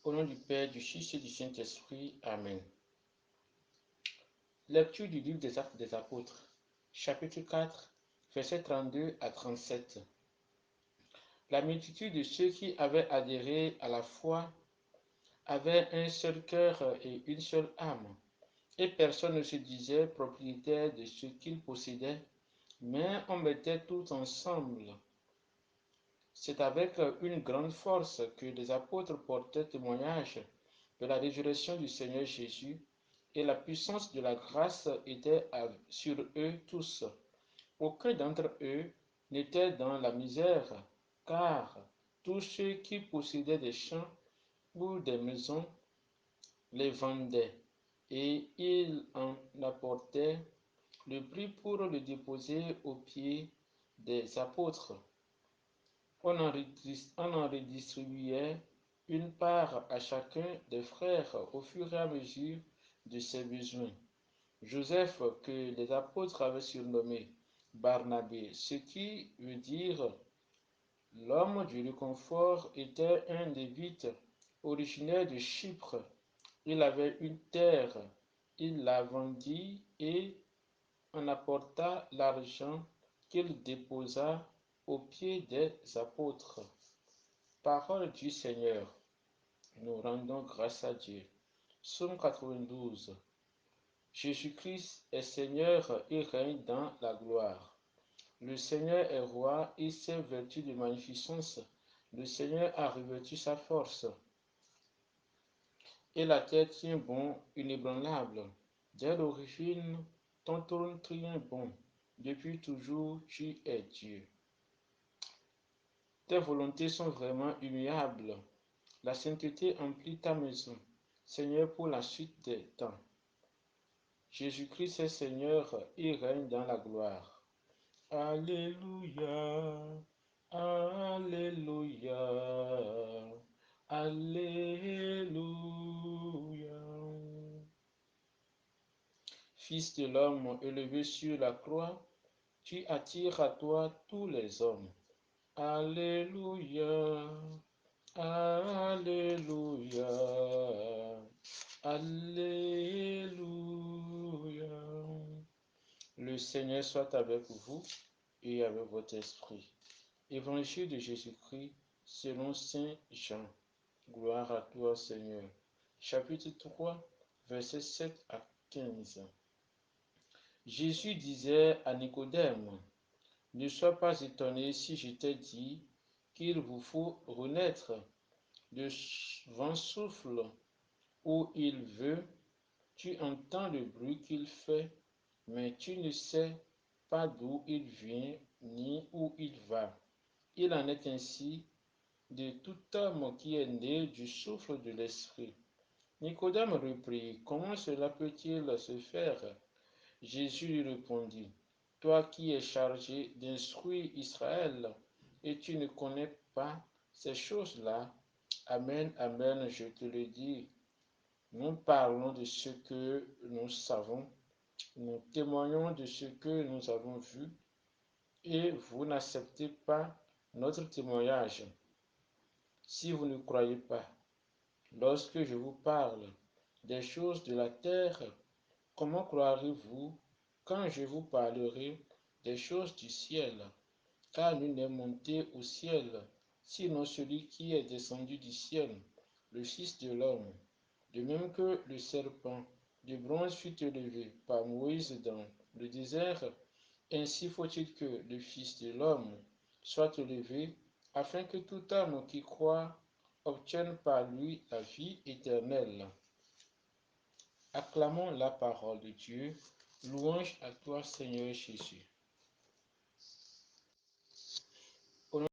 Au nom du Père, du Fils et du Saint-Esprit. Amen. Lecture du livre des Actes des Apôtres, chapitre 4, versets 32 à 37. La multitude de ceux qui avaient adhéré à la foi avait un seul cœur et une seule âme, et personne ne se disait propriétaire de ce qu'il possédait, mais on mettait tout ensemble. C'est avec une grande force que les apôtres portaient témoignage de la résurrection du Seigneur Jésus, et la puissance de la grâce était sur eux tous. Aucun d'entre eux n'était dans la misère, car tous ceux qui possédaient des champs ou des maisons les vendaient, et ils en apportaient le prix pour le déposer aux pieds des apôtres. On en redistribuait une part à chacun des frères au fur et à mesure de ses besoins. Joseph, que les apôtres avaient surnommé Barnabé, ce qui veut dire l'homme du réconfort, était un Lévite originaire de Chypre. Il avait une terre, il la vendit et en apporta l'argent qu'il déposa aux pieds des apôtres. Parole du Seigneur. Nous rendons grâce à Dieu. Psaume 92. Jésus-Christ est Seigneur et règne dans la gloire. Le Seigneur est roi et ses vertus de magnificence. Le Seigneur a revêtu sa force. Et la terre tient bon, inébranlable. Dès l'origine, ton trône tient bon. Depuis toujours, tu es Dieu. Tes volontés sont vraiment immuables. La sainteté emplit ta maison, Seigneur, pour la suite des temps. Jésus-Christ est Seigneur et règne dans la gloire. Alléluia, Alléluia, Alléluia. Fils de l'homme élevé sur la croix, tu attires à toi tous les hommes. Alléluia, Alléluia, Alléluia. Le Seigneur soit avec vous et avec votre esprit. Évangile de Jésus-Christ selon Saint Jean. Gloire à toi, Seigneur. Chapitre 3, versets 7 à 15. Jésus disait à Nicodème, ne sois pas étonné si je t'ai dit qu'il vous faut renaître. Le vent souffle où il veut, tu entends le bruit qu'il fait, mais tu ne sais pas d'où il vient ni où il va. Il en est ainsi de tout homme qui est né du souffle de l'Esprit. Nicodème reprit, comment cela peut-il se faire? Jésus lui répondit, toi qui es chargé d'instruire Israël, et tu ne connais pas ces choses-là? Amen, amen, je te le dis. Nous parlons de ce que nous savons, nous témoignons de ce que nous avons vu, et vous n'acceptez pas notre témoignage. Si vous ne croyez pas, lorsque je vous parle des choses de la terre, comment croirez-vous quand je vous parlerai des choses du ciel? Car nul n'est monté au ciel, sinon celui qui est descendu du ciel, le Fils de l'homme. De même que le serpent de bronze fut élevé par Moïse dans le désert, ainsi faut-il que le Fils de l'homme soit élevé, afin que tout homme qui croit obtienne par lui la vie éternelle. Acclamons la parole de Dieu. Louange à toi, Seigneur Jésus.